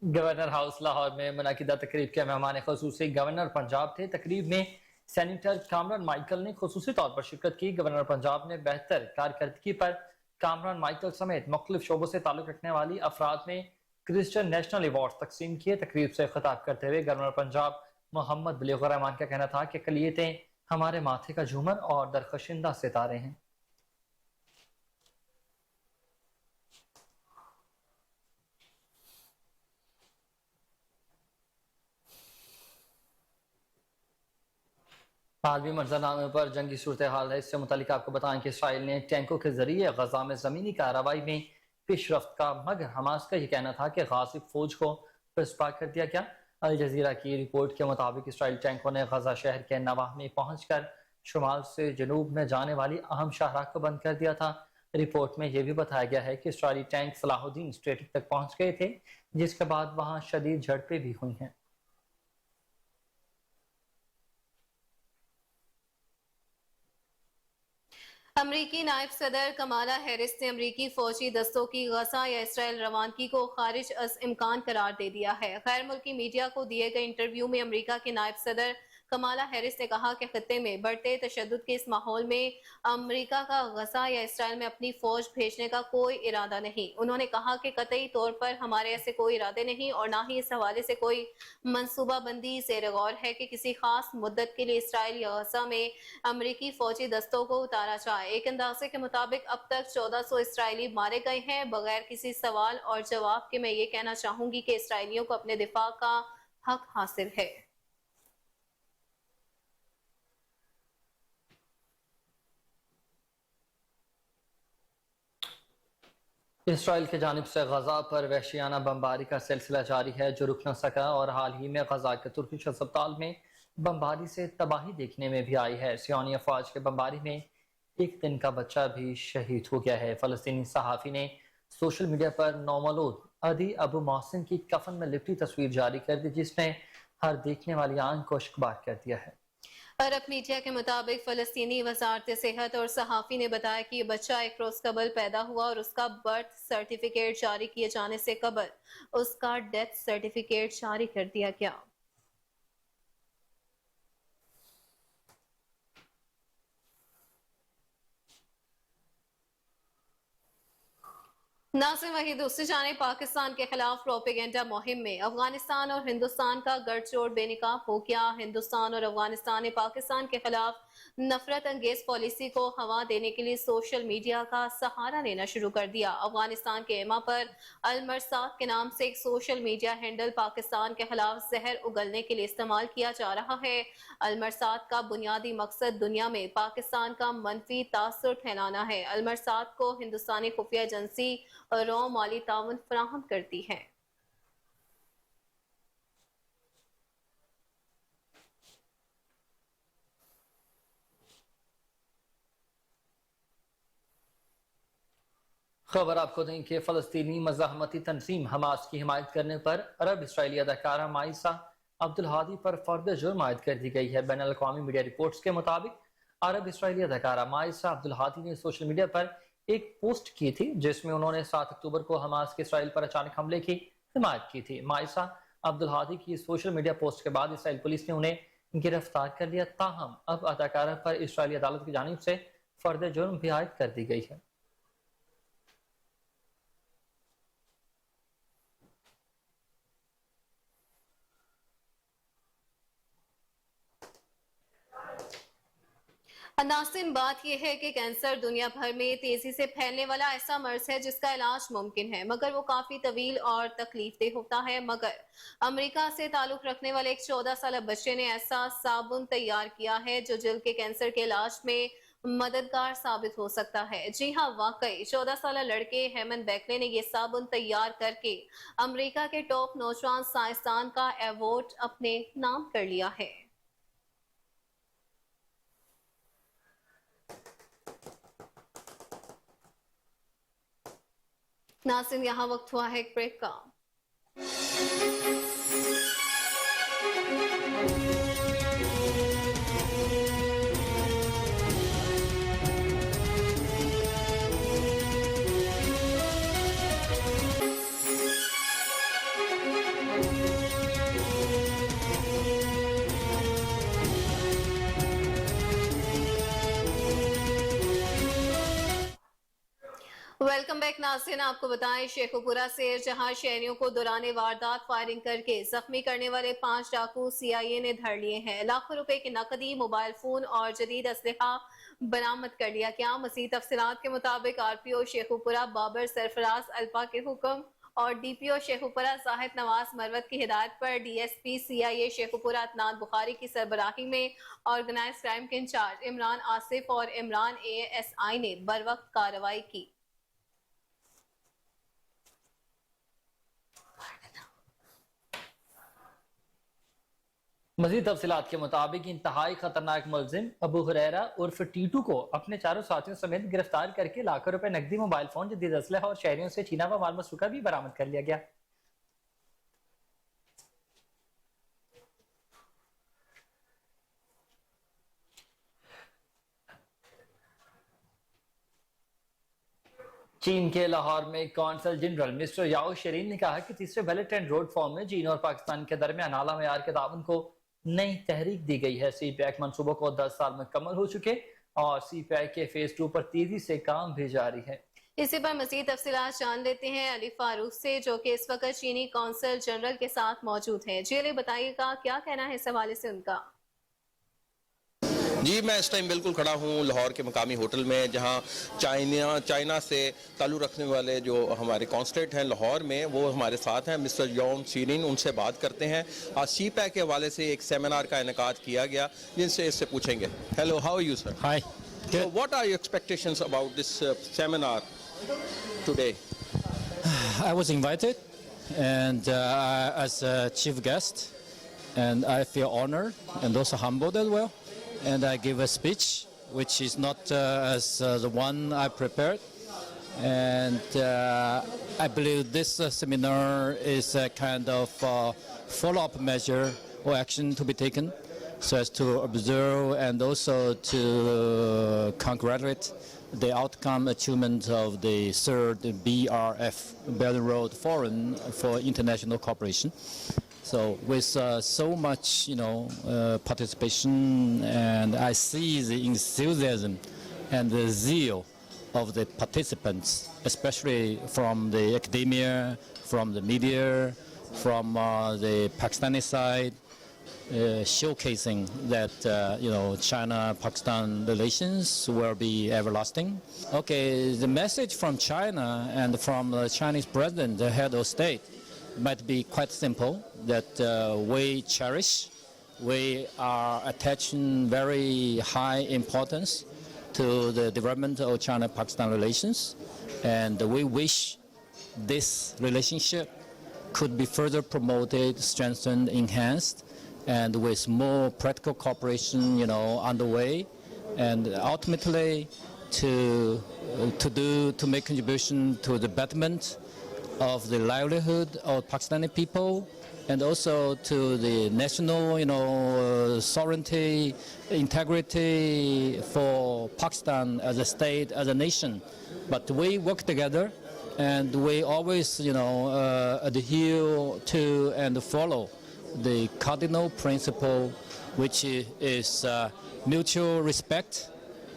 Speaker 2: गवर्नर हाउस लाहौर में मुनाकिदा तकरीब के मेहमान खुसूसी गवर्नर पंजाब थे। तकरीब में सेनेटर कामरान माइकल ने खुसूसी तौर पर शिरकत की। गवर्नर पंजाब ने बेहतर कारकर्दगी पर कामरान माइकल समेत मुख्तलिफ शोबों से ताल्लुक रखने वाली अफराद में क्रिश्चियन नेशनल अवार्ड तकसीम किए। तकरीब से खिताब करते हुए गवर्नर पंजाब मोहम्मद बलीगुर रहमान का कहना था कि अक़लियतें हमारे माथे का झूमर और दरखशिंदा सितारे हैं। आलमी मंजरनामे पर जंगी सूरत हाल है, इससे मुतालिक आपको बताएं कि इसराइल ने टैंकों के जरिए गजा में जमीनी कार्रवाई में पेशरफ्त का, मगर हमास का यह कहना था कि गासिब फौज को पसपा कर दिया गया। अल जजीरा की रिपोर्ट के मुताबिक इसराइल टैंकों ने गजा शहर के नवाह में पहुंचकर शुमाल से जनूब में जाने वाली अहम शाहराह को बंद कर दिया था। रिपोर्ट में यह भी बताया गया है कि इसराइली टैंक सलाहुद्दीन स्ट्रेट तक पहुंच गए थे, जिसके बाद वहां शदीद झड़पें भी हुई हैं।
Speaker 1: अमरीकी नायब सदर कमाला हैरिस ने अमरीकी फौजी दस्तों की गजा या इसराइल रवानगी को खारिज अज इम्कान करार दे दिया है। गैर मुल्की मीडिया को दिए गए इंटरव्यू में अमरीका के नायब सदर कमाला हैरिस ने कहा कि खत्ते में बढ़ते तशद्दुद के इस माहौल में अमरीका का गजा या इसराइल में अपनी फौज भेजने का कोई इरादा नहीं। उन्होंने कहा कि कतई तौर पर हमारे ऐसे कोई इरादे नहीं और ना ही इस हवाले से कोई मनसूबाबंदी ज़ेर गौर है कि किसी खास मुद्दत के लिए इसराइल या गजा में अमरीकी फौजी दस्तों को उतारा जाए। एक अंदाजे के मुताबिक अब तक 1400 इसराइली मारे गए हैं। बगैर किसी सवाल और जवाब के मैं ये कहना चाहूंगी कि इसराइलियों को अपने दिफा का हक हासिल है।
Speaker 2: इसराइल की जानिब से गजा पर वहशियाना बमबारी का सिलसिला जारी है, जो रुक न सका और हाल ही में गजा के तुर्किश अस्पताल में बमबारी से तबाही देखने में भी आई है। सियानी अफवाज के बमबारी में एक दिन का बच्चा भी शहीद हो गया है। फलस्तीनी सहाफ़ी ने सोशल मीडिया पर नौमौलूद अदी अबू मोहसिन की कफन में लिपटी तस्वीर जारी कर दी, जिसने हर देखने वाली आंख को अश्कबार कर दिया है।
Speaker 1: अरब मीडिया के मुताबिक फलस्तीनी वजारत सेहत और सहाफ़ी ने बताया कि ये बच्चा एक रोज कबल पैदा हुआ और उसका बर्थ सर्टिफिकेट जारी किए जाने से कबल उसका डेथ सर्टिफिकेट जारी कर दिया गया। नाज़िर, वही दूसरी जानिब पाकिस्तान के खिलाफ प्रोपेगेंडा मुहिम में अफगानिस्तान और हिंदुस्तान का गठजोड़ बेनकाब हो गया। हिंदुस्तान और अफगानिस्तान ने पाकिस्तान के खिलाफ नफरत अंगेज पॉलिसी को हवा देने के लिए सोशल मीडिया का सहारा लेना शुरू कर दिया। अफगानिस्तान के एमा पर अलमरसाद के नाम से एक सोशल मीडिया हैंडल पाकिस्तान के खिलाफ जहर उगलने के लिए इस्तेमाल किया जा रहा है। अलमरसाद का बुनियादी मकसद दुनिया में पाकिस्तान का मनफी तासुर फैलाना है। अलमरसाद को हिंदुस्तानी खुफिया एजेंसी रॉ माली ताउन फराहम करती है।
Speaker 2: खबर आपको दें कि फलस्तीनी मज़ाहमती तंजीम हमास की हिमायत करने पर अरब इसराइली अदाकारा माइसा अब्दुल हादी पर फर्द जुर्म आयद कर दी गई है। बैन अल-अक़वामी मीडिया रिपोर्ट्स के मुताबिक अरब इसराइली अदाकारा माइसा अब्दुल हादी ने सोशल मीडिया पर एक पोस्ट की थी, जिसमें उन्होंने 7 अक्टूबर को हमास के इसराइल पर अचानक हमले की हिमायत की थी। माइसा अब्दुल हादी की सोशल मीडिया पोस्ट के बाद इसराइल पुलिस ने उन्हें गिरफ्तार कर लिया। ताहम अब अदाकारा पर इसराइली अदालत की जानिब से फर्द जुर्म भी आयद कर दी गई है।
Speaker 1: नासिम, बात यह है कि कैंसर दुनिया भर में तेजी से फैलने वाला ऐसा मर्ज है जिसका इलाज मुमकिन है, मगर वो काफी तवील और तकलीफदेह होता है। मगर अमेरिका से ताल्लुक रखने वाले एक 14 साल बच्चे ने ऐसा साबुन तैयार किया है जो दिल के कैंसर के इलाज में मददगार साबित हो सकता है। जी हाँ, वाकई 14 साल लड़के हेमन बैकले ने ये साबुन तैयार करके अमेरिका के टॉप नौजवान साइंसदान का अवार्ड अपने नाम कर लिया है। नासिम, यहाँ वक्त हुआ है एक ब्रेक का। वेलकम बैक नाज़रीन, आपको बताएं शेखुपुरा से जहां शहरियों को दौरान वारदात फायरिंग करके जख्मी करने वाले 5 डाकू CIA ने धर लिए हैं। लाखों रुपए की नकदी, मोबाइल फोन और जदीद असलहा बरामद कर लिया गया। मज़ीद तफसीलात के मुताबिक RPO शेखुपुरा बाबर सरफराज अल्पा के हुक्म और DPO शेखुपुरा जाहिद नवाज मरवत की हिदायत पर DSP CIA शेखुपुरा अदनान बुखारी की सरबराही में ऑर्गेनाइज क्राइम के इंचार्ज इमरान आसिफ और इमरान ASI ने बरवक्त कार्रवाई की।
Speaker 2: मजीद तफसीलात के मुताबिक इंतहाई खतरनाक मुलजिम अबू हुरैरा उर्फ टीटू को अपने चारों साथियों समेत गिरफ्तार करके लाखों रुपए नकदी, मोबाइल फोन, जदीद असलहा और शहरियों से छीना हुआ माल मसरूका भी बरामद कर लिया गया। चीन के लाहौर में कौंसल जनरल मिस्टर याओ शेरीन ने कहा कि तीसरे बेल्ट एंड रोड फोरम में चीन और पाकिस्तान के दरमियान आला मयार के ताउन को नई तहरीक दी गई है। CPI मंसूबों को 10 साल मुकम्मल हो चुके और CPI के फेज 2 पर तेजी से काम भी जारी है।
Speaker 1: इसी पर मजीद तफसीलात जान लेते हैं अली फारूक से, जो कि इस वक्त चीनी कौंसल जनरल के साथ मौजूद हैं। जी अली, बताइएगा क्या कहना है इस हवाले से उनका।
Speaker 4: जी, मैं इस टाइम बिल्कुल खड़ा हूँ लाहौर के मकामी होटल में, जहाँ चाइना से ताल्लुक़ रखने वाले जो हमारे कॉन्सुलेट हैं लाहौर में, वो हमारे साथ हैं। मिस्टर याओ शेरीन, उनसे बात करते हैं। आज CPI के हवाले से एक सेमिनार का इनेकाद किया गया, जिनसे इससे पूछेंगे। Hello, how are you sir?
Speaker 5: Hi.
Speaker 4: So what are your expectations about this seminar today?
Speaker 5: I was invited and as a chief guest, and I feel honored and also humbled as well. And I give a speech which is not as the one I prepared. And I believe this seminar is a kind of follow-up measure or action to be taken so as to observe and also to congratulate the outcome achievement of the third BRF, Belt and Road Forum for International Cooperation. So with so much, participation, and I see the enthusiasm and the zeal of the participants, especially from the academia, from the media, from the Pakistani side, showcasing that China-Pakistan relations will be everlasting. Okay, the message from China and from the Chinese president, the head of state, might be quite simple, that we cherish, we are attaching very high importance to the development of China-Pakistan relations, and we wish this relationship could be further promoted, strengthened, enhanced, and with more practical cooperation, underway, and ultimately to make contribution to the betterment of the livelihood of Pakistani people, and also to the national, sovereignty, integrity for Pakistan as a state, as a nation. But we work together and we always, adhere to and follow the cardinal principle, which is mutual respect,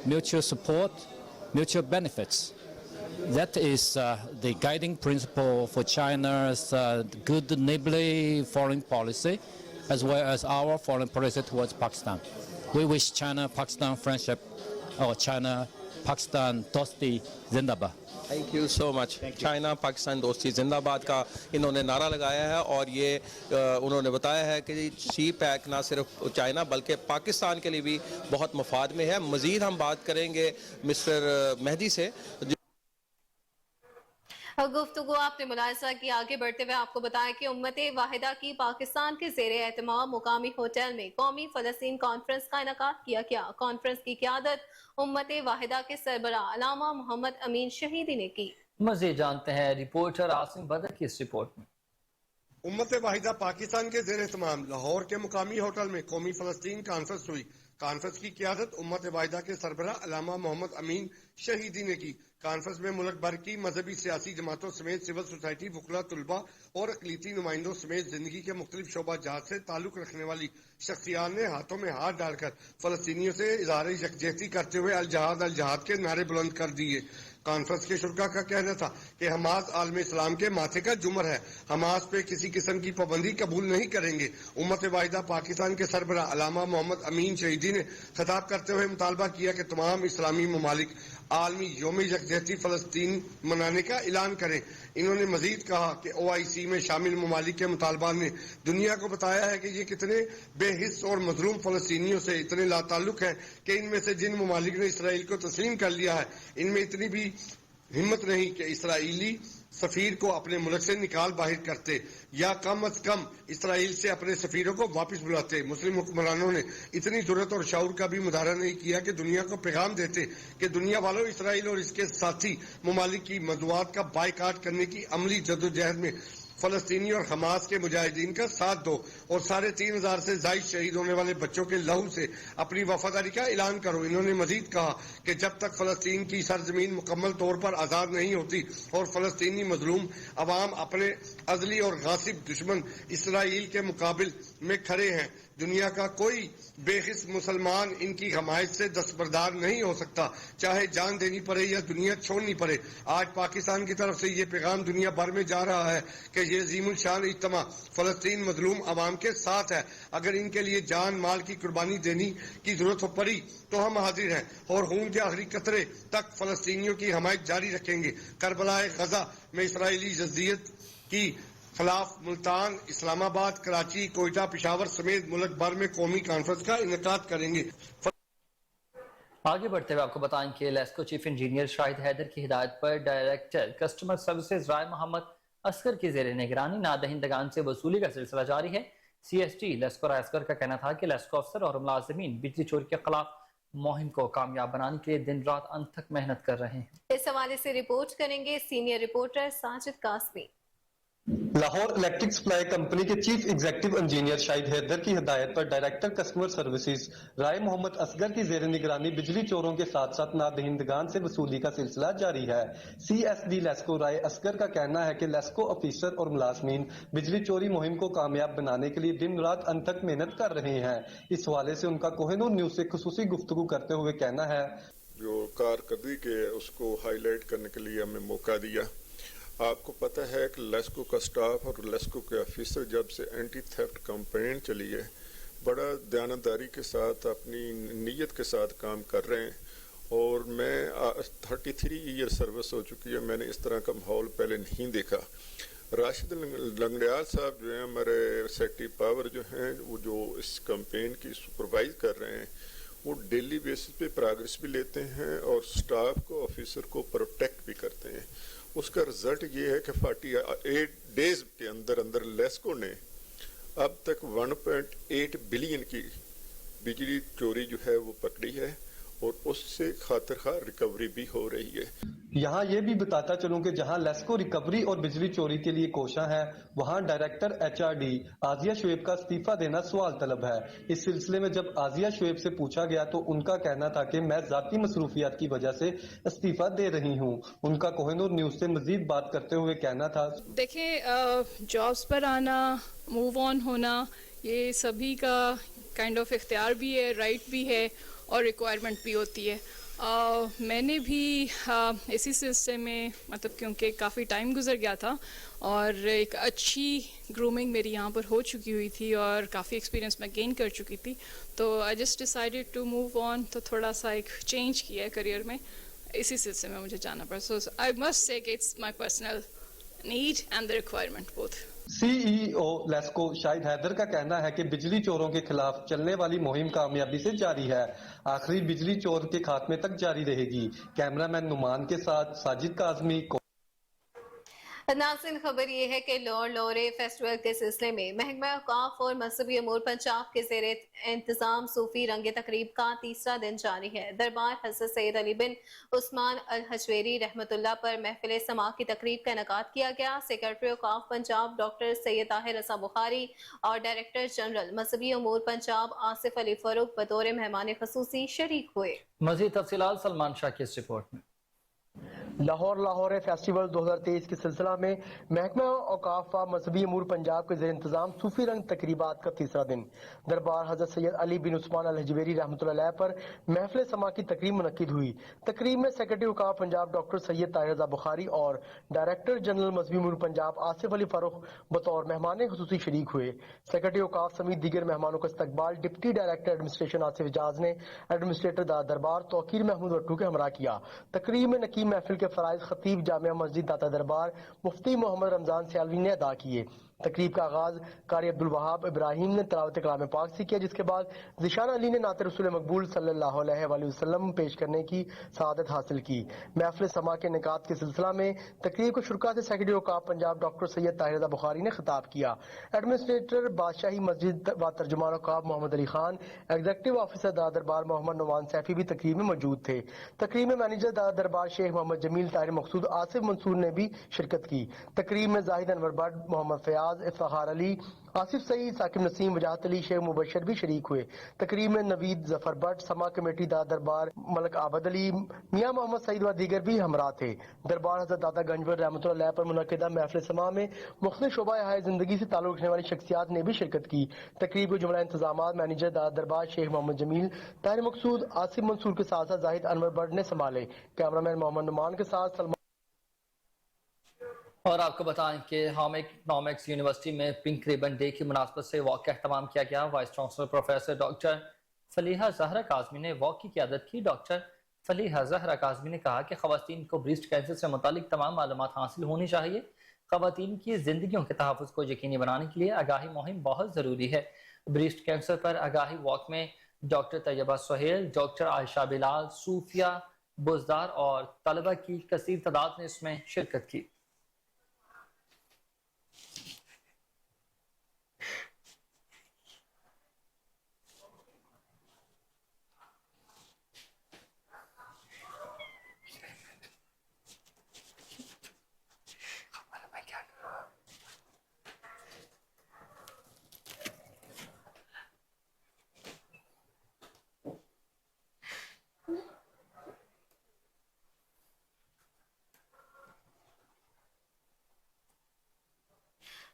Speaker 5: mutual support, mutual benefits. That is the guiding principle for China's good neighborly foreign policy, as well as our foreign policy towards Pakistan. We wish China-Pakistan friendship, or China-Pakistan Dosti Zindabad.
Speaker 4: Thank you so much. China Pakistan दोस्ती जिंदाबाद का इन्होंने नारा लगाया है और ये उन्होंने बताया है कि सी पैक ना सिर्फ चाइना बल्कि पाकिस्तान के लिए भी बहुत मफाद में है। मज़ीद हम बात करेंगे मिस्टर मेहदी से।
Speaker 1: गुफ्तगू आपने मुलाहिजा की। आगे बढ़ते हुए आपको बताया कि उम्मत वाहिदा की पाकिस्तान के ज़ेरे एहतमाम मुकामी होटल में कौमी फ़लस्तीन कॉन्फ्रेंस का इनेकाद किया गया। कॉन्फ्रेंस की क़यादत उम्मत वाहिदा के सरबराह अल्लामा मोहम्मद अमीन शहीदी ने की।
Speaker 2: मज़ीद जानते हैं रिपोर्टर आसिम बदर की इस रिपोर्ट में।
Speaker 6: उम्मत वाहिदा पाकिस्तान के ज़ेरे एहतमाम लाहौर के मुकामी होटल में कौमी फ़लस्तीन कॉन्फ्रेंस हुई। कॉन्फ्रेंस की क़यादत उम्मत वाहिदा के सरबराह अल्लामा मोहम्मद अमीन शहीदी ने की। कॉन्फ्रेंस में मुल्क भर की मजहबी सियासी जमातों समेत सिविल सोसाइटी, वकला, तलबा और अक़लीती नुमाइंदों समेत जिंदगी के मुख्तलिफ शोबा जात से ताल्लुक रखने वाली शख्सियात ने हाथों में हाथ डालकर फ़लस्तीनियों से इज़हार यकजहती करते हुए अल जहाद के नारे बुलंद कर दिए। कॉन्फ्रेंस के शुरका का कहना था कि हमास आलम इस्लाम के माथे का जुमर है, हमास पे किसी किस्म की पाबंदी कबूल नहीं करेंगे। उम्मत वाहिदा पाकिस्तान के सरबराह अल्लामा मोहम्मद अमीन शहीदी ने खिताब करते हुए मुतालबा किया कि तमाम इस्लामी ममालिक आलमी यौम यकजहती फ़लस्तीन मनाने का ऐलान करें। इन्होंने मजीद कहा कि OIC में शामिल ममालिक के मुतालबान ने दुनिया को बताया है कि ये कितने बेहिस और मजलूम फ़लस्तीनियों से इतने लाताल्लुक हैं कि इनमें से जिन ममालिक ने इसराइल को तस्लीम कर लिया है, इनमें इतनी भी हिम्मत नहीं कि इसराइली सफीर को अपने मुल्क से निकाल बाहर करते या कम अज कम इसराइल से अपने सफीरों को वापस बुलाते। मुस्लिम हुक्मरानों ने इतनी जुर्रत और शऊर का भी मुजाहरा नहीं किया कि दुनिया को पैगाम देते कि दुनिया वालों, इसराइल और इसके साथी ममालिक की मज़दूआत का बायकाट करने की अमली जदोजहद में फ़लस्तीनी और हमास के मुजाहिदीन का साथ दो और 3,500 से ज़ायद शहीद होने वाले बच्चों के लहू से अपनी वफादारी का ऐलान करो। इन्होंने मजीद कहा कि जब तक फ़लस्तीन की सरजमीन मुकम्मल तौर पर आज़ाद नहीं होती और फ़लस्तीनी मजलूम अवाम अपने अज़ली और गासिब दुश्मन इसराइल के मुकाबिल में खड़े हैं, दुनिया का कोई बेहिस मुसलमान इनकी हमायत से दस्तबरदार नहीं हो सकता, चाहे जान देनी पड़े या दुनिया छोड़नी पड़े। आज पाकिस्तान की तरफ से ये पैगाम दुनिया भर में जा रहा है कि ये अज़ीमुल शान इज्तिमा फ़लस्तीन मजलूम अवाम के साथ है। अगर इनके लिए जान माल की कुर्बानी देने की जरूरत पड़ी तो हम हाजिर हैं और खून के आखिरी कतरे तक फ़लस्तीनियों की हमायत जारी रखेंगे। करबलाए गजा में इसराइली जज्जियत की खिलाफ मुल्तान, इस्लामाबाद, कराची, कोयटा, पेशावर समेत मुल्क भर में कौमी कॉन्फ्रेंस का इनेकाद करेंगे।
Speaker 2: आगे बढ़ते हुए आपको बताएं कि लेस्को चीफ इंजीनियर शाहिद हैदर की हिदायत पर director customer services Rai Muhammad Asghar की ज़ेरे निगरानी नादहिंदगान से वसूली का सिलसिला जारी है। CST लेस्को राय असगर का कहना था कि लेस्को अफसर और मुलाजिमीन बिजली चोरी के खिलाफ मुहिम को कामयाब बनाने के लिए दिन रात अंत तक मेहनत कर रहे हैं।
Speaker 1: इस हवाले से रिपोर्ट करेंगे senior reporter Sajid Qasmi.
Speaker 7: Lahore electric supply company के chief executive engineer Shahid Haider की हिदायत पर director customer services Rai Muhammad Asghar की जेर निगरानी बिजली चोरों के साथ साथ नादहिंदगान से वसूली का सिलसिला जारी है। CSD लेस्को राय असगर का कहना है कि लेस्को ऑफिसर और मुलाजमीन बिजली चोरी मुहिम को कामयाब बनाने के लिए दिन रात अंत तक मेहनत कर रहे हैं। इस हवाले से उनका कोहिनूर न्यूज से खुसूसी गुफ्तगू करते हुए कहना है,
Speaker 8: जो कारकर्दगी के उसको हाईलाइट करने के लिए हमें मौका दिया। आपको पता है कि लेस्को का स्टाफ और लेस्को के ऑफिसर जब से एंटी थेफ्ट कैंपेन चली है, बड़ा दयानतदारी के साथ अपनी नीयत के साथ काम कर रहे हैं और मैं 33 ईयर सर्विस हो चुकी है, मैंने इस तरह का माहौल पहले नहीं देखा। राशिद लंगड़ियाल साहब जो हैं, हमारे सेक्रेटरी पावर जो हैं, वो जो इस कैंपेन की सुपरवाइज कर रहे हैं, वो डेली बेसिस पे प्रोग्रेस भी लेते हैं और स्टाफ को, ऑफिसर को प्रोटेक्ट भी करते हैं। उसका रिजल्ट ये है कि 48 डेज के अंदर अंदर लेस्को ने अब तक 1.8 बिलियन की बिजली चोरी जो है वो पकड़ी है और उससे खातिर रिकवरी भी हो रही है।
Speaker 7: यहाँ ये भी बताता चलूं कि जहाँ लेस्को रिकवरी और बिजली चोरी के लिए कोशा है, वहाँ डायरेक्टर HRD आजिया शुएब का इस्तीफा देना सवाल तलब है। इस सिलसिले में जब आजिया शुएब से पूछा गया तो उनका कहना था कि मैं जाती मसरूफियात की वजह से इस्तीफा दे रही हूँ। उनका कोहिनूर न्यूज से मजीद बात करते हुए कहना था,
Speaker 9: देखिए, जॉब्स पर आना, मूव ऑन होना, ये सभी का काइंड ऑफ इख्तियार भी है, राइट भी है और रिक्वायरमेंट भी होती है। मैंने भी इसी सिलसिले में मतलब क्योंकि काफ़ी टाइम गुजर गया था और एक अच्छी ग्रूमिंग मेरी यहाँ पर हो चुकी हुई थी और काफ़ी एक्सपीरियंस मैं गेन कर चुकी थी, तो I just decided to move on. तो थोड़ा सा एक चेंज किया है करियर में, इसी सिलसिले में मुझे जाना पड़ा। So I must say it's my personal need and the requirement both.
Speaker 7: CEO LESCO Shahid Haider का कहना है कि बिजली चोरों के खिलाफ चलने वाली मुहिम कामयाबी से जारी है। आखिरी बिजली चोर के खात्मे तक जारी रहेगी। कैमरामैन नुमान के साथ साजिद काजमी को।
Speaker 1: नाज़रीन, खबर ये है कि लॉर्ड लोरे फेस्टिवल के सिलसिले में महकमा औकाफ और मजहबी अमूर पंजाब के ज़ेरे इंतज़ाम सूफी रंग तकरीब का तीसरा दिन जारी है। दरबार हज़रत सैयद अली बिन उस्मान अल हजवेरी रहमतुल्लाह पर महफिल समा की तकरीब का इनेकाद किया गया। सेक्रेटरी औकाफ पंजाब डॉक्टर सैयद ताहिर रज़ा बुखारी और डायरेक्टर जनरल मजहबी अमूर पंजाब आसिफ अली फरूक बतौर मेहमान खसूसी शरीक हुए।
Speaker 2: मज़ीद तफसीलात सलमान शाह की इस रिपोर्ट में।
Speaker 10: लाहौर फेस्टिवल 2023 के सिलसिला में महकमा औकाफ व मजहबी अमूर पंजाब के ज़ेर इंतज़ाम सूफी रंग तकरीबात का तीसरा दिन दरबार हज़रत सैयद अली बिन उस्मान अल हजवेरी रहमतुल्लाह पर महफिल समा की तकरीब मुनक्किद हुई। तकरीब में सेक्रेटरी औकाफ पंजाब डॉक्टर सैयद ताहिर रज़ा बुखारी और डायरेक्टर जनरल मजहबी अमूर पंजाब आसिफ अली फरूक बतौर मेहमान खुसूसी शरीक हुए। सेक्रेटरी औकाफ समेत दीगर मेहमानों का इस्तकबाल deputy director administration Asif Ejaz ने एडमिनिस्ट्रेटर दादा दरबार तौकीर महमूद वट्टू के हमरा किया। तकरीब में नकीम महफिल के फराइज खतीब जामिया मस्जिद दाता दरबार मुफ्ती मोहम्मद रमजान सियालवी ने अदा किए। तकरीब का आगाज कारी अब्दुल वहाब इब्राहिम ने तिलावत कलाम पाक से किया, जिसके बाद ज़िशान अली ने नात रसूल मकबूल सल्लल्लाहु अलैहि वसल्लम पेश करने की सआदत हासिल की। महफिल समा के निकात के सिलसिला में तकरीब को शुरा से सेक्रेटरी औकाफ पंजाब डॉक्टर सैयद ताहिर रज़ा बुखारी ने खिताब किया। एडमिनिस्ट्रेटर बादशाही मस्जिद व तर्जुमान औकाफ मोहम्मद अली खान, एग्जीक्यूटिव ऑफिसर दादा दरबार मोहम्मद नुमान सैफी भी तकरीब में मौजूद थे। तकरीब में मैनेजर दादा दरबार शेख मोहम्मद जमील ताहिर मकसूद आसिफ मंसूर ने भी शिरकत की। तकरीब में जाहिद अनवर भट्ट, मोहम्मद फयाज, इफ्तिखार अली, आसिफ सईद, साकिब नसीम, वजाहत अली, शेख मुबशर भी शरीक हुए। तकरीब में नवीद जफर भट्ट, समा कमेटी दादा दरबार मलक आबद अली, मियाँ मोहम्मद सईद व दीगर भी हमरा थे। दरबार हज़रत दादा गंजवर रहमतुल्लाह पर मुनक़िदा महफिल समा में मुख्तलिफ शोबा हाय जिंदगी से ताल्लुक़ रखने वाली शख्सियात ने भी शिरकत की। तकरीब के जुमला इंतजामात मैनेजर दादा दरबार शेख मोहम्मद जमील ताहिर मकसूद आसिफ मंसूर के साथ साथ जाहिद अनवर भट्ट ने संभाले। कैमरामैन मोहम्मद नुमान के साथ सलमान।
Speaker 2: और आपको बताएं कि होम इकनॉमिक्स यूनिवर्सिटी में पिंक रिबन डे की मुनासबत से वॉक का अहतमाम किया गया। Vice chancellor professor doctor Faliha Zahra Kazmi ने वॉक की क़यादत की। डॉक्टर फलीहा ज़हरा काज़मी ने कहा कि ख़वातीन को ब्रेस्ट कैंसर से मुतालिक तमाम मालूमात हासिल होनी चाहिए। ख़वातीन की ज़िंदगियों के तहफ़्फ़ुज़ को यकीनी बनाने के लिए आगाही मुहिम बहुत ज़रूरी है। ब्रेस्ट कैंसर पर आगाही वॉक में डॉक्टर तैयबा सुहेल, डॉक्टर आयशा बिलाल, सूफिया बुजदार और तलबा की कसीर तादाद ने इसमें शिरकत की।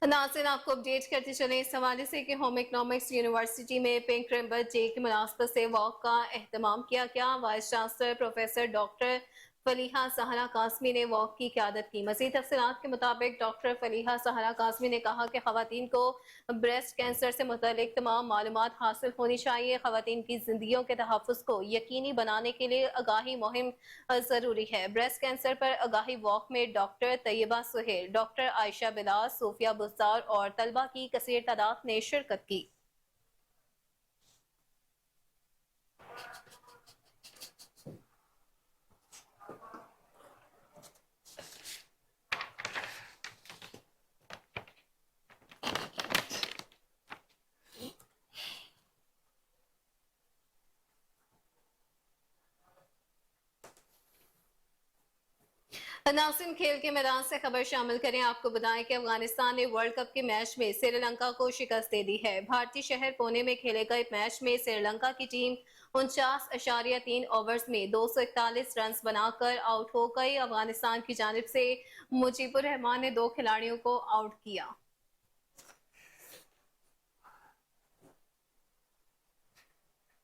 Speaker 1: नाज़रीन, आपको अपडेट करते चले इस हवाले से कि होम इकनॉमिक्स यूनिवर्सिटी में पिंक रिबन डे की मुनासबत से वॉक का एहतमाम किया गया। Vice chancellor professor doctor Faliha Zahra Kazmi ने वॉक की क़यादत की। मज़ीद तफ़सीलात के मुताबिक डॉक्टर फलीहा ज़हरा काज़मी ने कहा कि ख़वातीन को ब्रेस्ट कैंसर से मुतालिक तमाम मालूमात हासिल होनी चाहिए। ख़वातीन की ज़िंदगियों के तहफ़्फ़ुज़ को यकीनी बनाने के लिए आगाही मुहिम ज़रूरी है। ब्रेस्ट कैंसर पर आगाही वॉक में डॉक्टर तैयबा सुहेल, डॉक्टर आयशा बिलाल, सूफिया बुज़दार और तलबा की कसीर तादाद ने शिरकत की। नाज़रीन, खेल के मैदान से खबर शामिल करें। आपको बताएं कि अफगानिस्तान ने वर्ल्ड कप के मैच में श्रीलंका को शिकस्त दे दी है। भारतीय शहर पुणे में खेले गए मैच में श्रीलंका की टीम 49.3 ओवर्स में 241 रन बनाकर आउट हो गई। अफगानिस्तान की जानिब से मुजीबुर रहमान ने 2 खिलाड़ियों को आउट किया।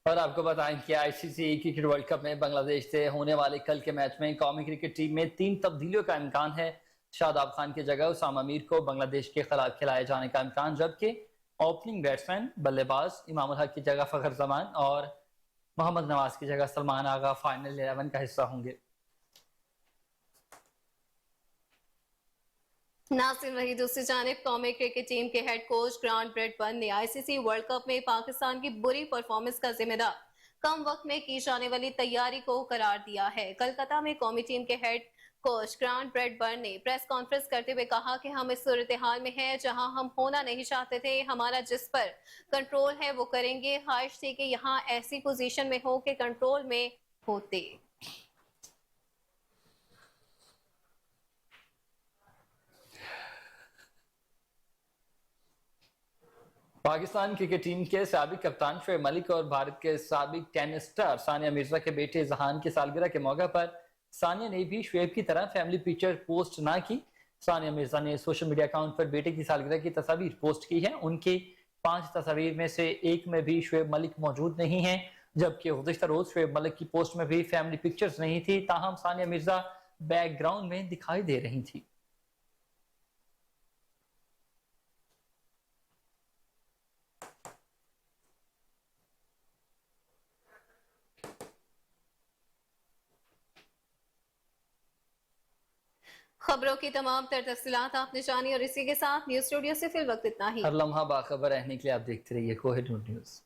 Speaker 2: और आपको बताएं कि आईसीसी क्रिकेट वर्ल्ड कप में बांग्लादेश से होने वाले कल के मैच में कौमी क्रिकेट टीम में 3 तब्दीलियों का इम्कान है। शादाब खान की जगह उसामा मीर को बांग्लादेश के खिलाफ खिलाए जाने का इम्कान, जबकि ओपनिंग बैट्समैन बल्लेबाज इमाम उल हक की जगह फखर जमान और मोहम्मद नवाज की जगह सलमान आगा फाइनल 11 का हिस्सा होंगे।
Speaker 1: नासिर वही दूसरी जानिब कौमी क्रिकेट टीम के हेड कोच ग्रांट ब्रैडबर्न ने आईसीसी वर्ल्ड कप में पाकिस्तान की बुरी परफॉर्मेंस का जिम्मेदार कम वक्त में की जाने वाली तैयारी को करार दिया है। कलकत्ता में कौमी टीम के हेड कोच ग्रांट ब्रैडबर्न ने प्रेस कॉन्फ्रेंस करते हुए कहा कि हम इस सूरत हाल में हैं जहां हम होना नहीं चाहते थे। हमारा जिस पर कंट्रोल है वो करेंगे। ख्वाहिश थी कि यहाँ ऐसी पोजीशन में हो कि कंट्रोल में होते।
Speaker 2: पाकिस्तान क्रिकेट टीम के साबिक कप्तान शोएब मलिक और भारत के साबिक टेनिस स्टार सानिया मिर्जा के बेटे जहान की सालगिरह के मौके पर सानिया ने भी शोएब की तरह फैमिली पिक्चर पोस्ट ना की। सानिया मिर्जा ने सोशल मीडिया अकाउंट पर बेटे की सालगिरह की तस्वीर पोस्ट की है। उनकी 5 तस्वीर में से एक में भी शोएब मलिक मौजूद नहीं है, जबकि गुज़िश्ता रोज शोएब मलिक की पोस्ट में भी फैमिली पिक्चर्स नहीं थी। ताहम सानिया मिर्जा बैकग्राउंड में दिखाई दे रही थी।
Speaker 1: खबरों की तमाम तर तफसीलात आपने जानी और इसी के साथ न्यूज स्टूडियो से फिल वक्त इतना ही।
Speaker 2: हर लम्हा बाखबर रहने के लिए आप देखते रहिए कोहिनूर न्यूज।